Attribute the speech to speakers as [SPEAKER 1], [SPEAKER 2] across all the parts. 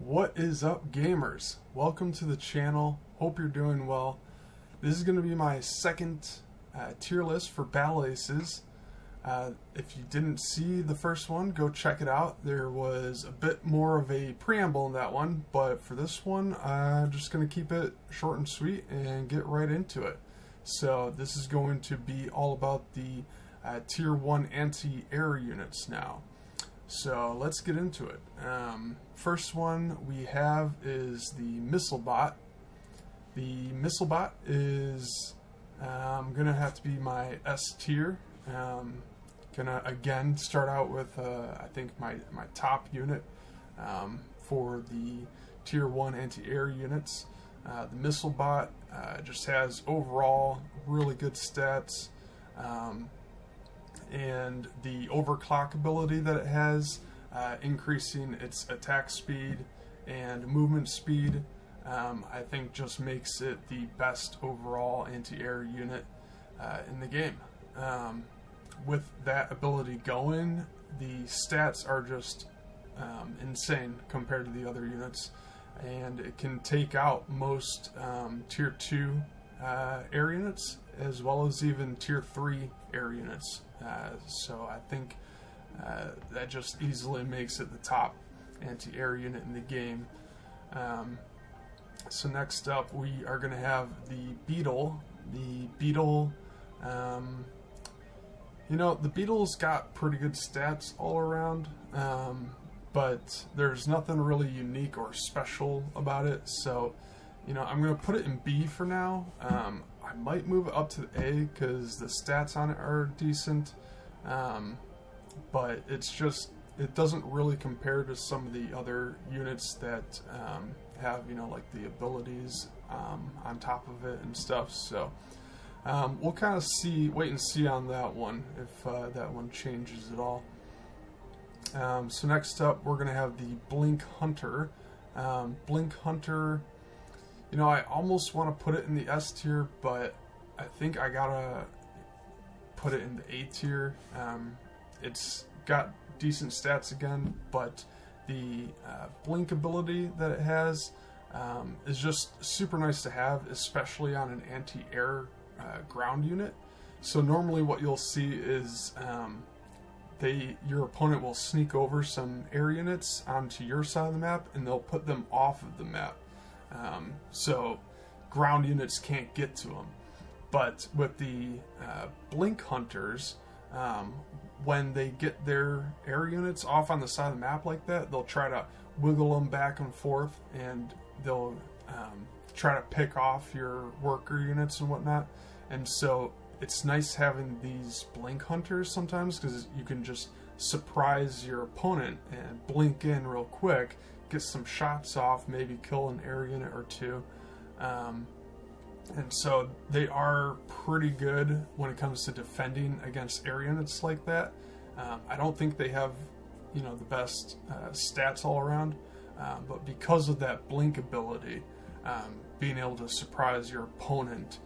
[SPEAKER 1] What is up, gamers? Welcome to the channel. Hope you're doing well. This is going to be my second tier list for Battle Aces. If you didn't see the first one, go check it out. There was a bit more of a preamble in that one, but for this one, I'm just going to keep it short and sweet and get right into it. So this is going to be all about the tier 1 anti-air units now. So let's get into it. First one we have is the Missile Bot. The Missile Bot is going to have to be my S tier. Gonna again start out with I think my top unit for the tier 1 anti-air units. The Missile Bot just has overall really good stats. And the overclock ability that it has, increasing its attack speed and movement speed, I think just makes it the best overall anti-air unit in the game. With that ability going, the stats are just insane compared to the other units, and it can take out most tier 2 air units as well as even tier 3 air units. So I think that just easily makes it the top anti-air unit in the game. So next up we are going to have the Beetle. The Beetle, the Beetle's got pretty good stats all around, but there's nothing really unique or special about it. So, I'm going to put it in B for now. I might move it up to the A because the stats on it are decent, but it doesn't really compare to some of the other units that have, like the abilities on top of it and stuff. So we'll kind of wait and see on that one, if that one changes at all. So next up, we're going to have the Blink Hunter. Blink Hunter, I almost want to put it in the S tier, but I think I gotta put it in the A tier. It's got decent stats again, but the blink ability that it has is just super nice to have, especially on an anti-air ground unit. So normally what you'll see is your opponent will sneak over some air units onto your side of the map, and they'll put them off of the map. So ground units can't get to them. But with the Blink Hunters, when they get their air units off on the side of the map like that, they'll try to wiggle them back and forth, and they'll try to pick off your worker units and whatnot. And so it's nice having these Blink Hunters sometimes, because you can just surprise your opponent and blink in real quick, get some shots off, maybe kill an air unit or two. And so they are pretty good when it comes to defending against air units like that. I don't think they have, the best stats all around, but because of that blink ability, being able to surprise your opponent,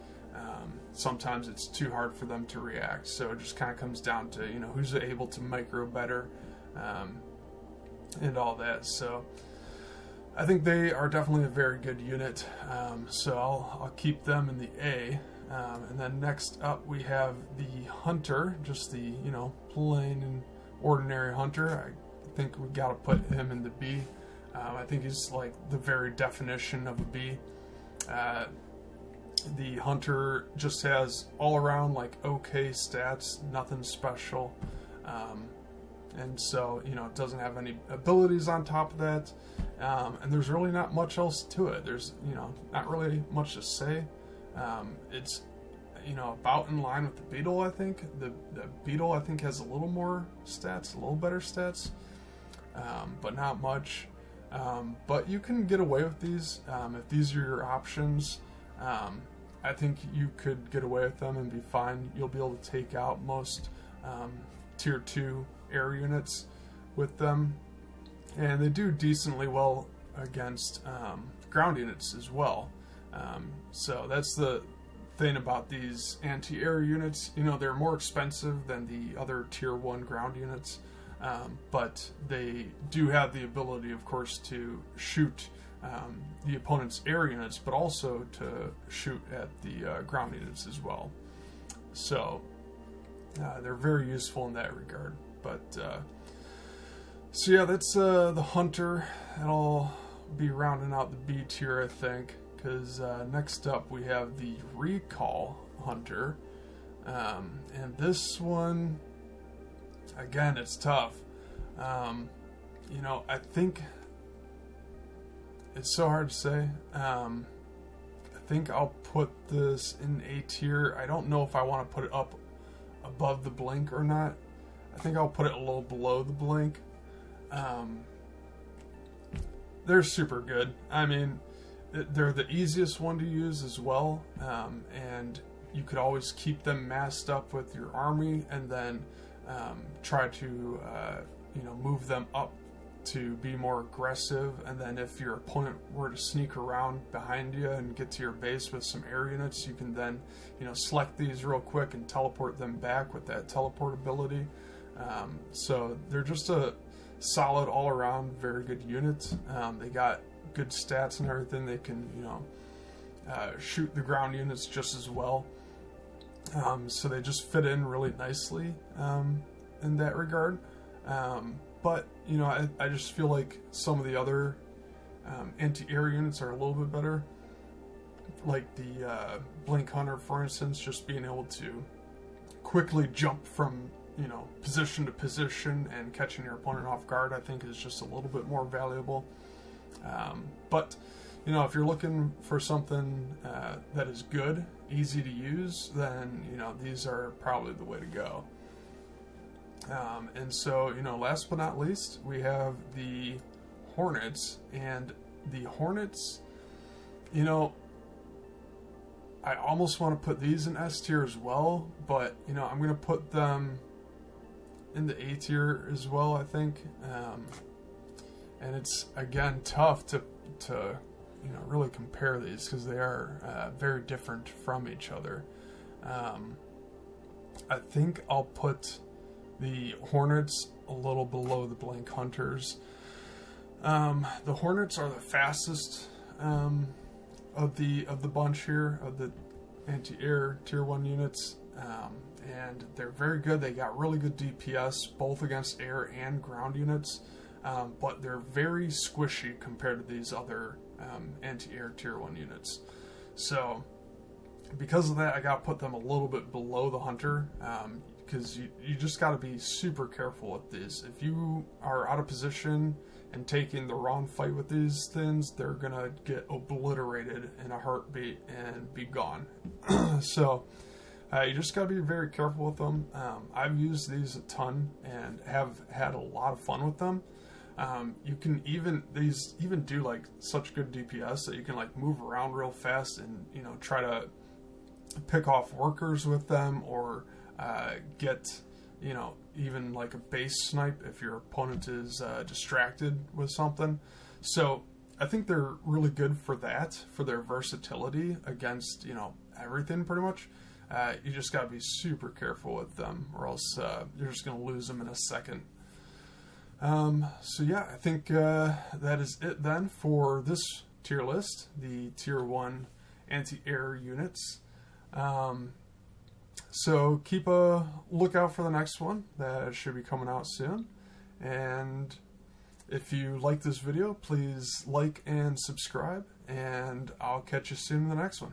[SPEAKER 1] sometimes it's too hard for them to react. So it just kind of comes down to, who's able to micro better, and all that. So I think they are definitely a very good unit, so I'll keep them in the A. And then next up we have the Hunter, just the plain and ordinary Hunter. I think we got to put him in the B. I think he's like the very definition of a B. The Hunter just has all around okay stats, nothing special. And so, it doesn't have any abilities on top of that. And there's really not much else to it. There's, not really much to say. It's, about in line with the Beetle, I think. The Beetle, I think, has a little more stats, a little better stats, but not much. But you can get away with these. If these are your options, I think you could get away with them and be fine. You'll be able to take out most tier 2 air units with them, and they do decently well against ground units as well. So that's the thing about these anti-air units. They're more expensive than the other tier 1 ground units, but they do have the ability, of course, to shoot the opponent's air units, but also to shoot at the ground units as well. So they're very useful in that regard. But so yeah, that's the Hunter. That'll be rounding out the B tier, I think, because next up we have the Recall Hunter, and this one, again, it's tough. You know, I think it's so hard to say. I think I'll put this in A tier. I don't know if I want to put it up above the Blink or not. I think I'll put it a little below the Blink. They're super good. I mean, they're the easiest one to use as well, and you could always keep them masked up with your army, and then try to you know, move them up to be more aggressive. And then if your opponent were to sneak around behind you and get to your base with some air units, you can then, you know, select these real quick and teleport them back with that teleport ability. So they're just a solid all-around very good unit. They got good stats and everything. They can, you know, shoot the ground units just as well. So they just fit in really nicely in that regard. But, you know, I just feel like some of the other anti-air units are a little bit better. Like the Blink Hunter, for instance, just being able to quickly jump from, you know, position to position and catching your opponent off guard, I think is just a little bit more valuable. But, you know, if you're looking for something that is good, easy to use, then, you know, these are probably the way to go. And so, you know, last but not least, we have the Hornets. And the Hornets, you know, I almost want to put these in S tier as well, but, you know, I'm going to put them in the A tier as well, I think. And it's, again, tough to you know, really compare these, because they are very different from each other. I think I'll put the Hornets a little below the Blink Hunters. The Hornets are the fastest of the bunch here, of the anti-air tier 1 units, and they're very good. They got really good DPS both against air and ground units, but they're very squishy compared to these other anti-air tier 1 units. So because of that, I got to put them a little bit below the Hunter, because you just got to be super careful with these. If you are out of position and taking the wrong fight with these things, they're going to get obliterated in a heartbeat and be gone. So you just got to be very careful with them. I've used these a ton and have had a lot of fun with them. You can these do like such good DPS that you can like move around real fast and, you know, try to pick off workers with them, or get, you know, even like a base snipe if your opponent is distracted with something. So I think they're really good for that, for their versatility against, you know, everything pretty much. You just got to be super careful with them, or else you're just going to lose them in a second. So yeah, I think that is it then for this tier list, the tier 1 anti-air units. So keep a lookout for the next one that should be coming out soon. And if you like this video, please like and subscribe, and I'll catch you soon in the next one.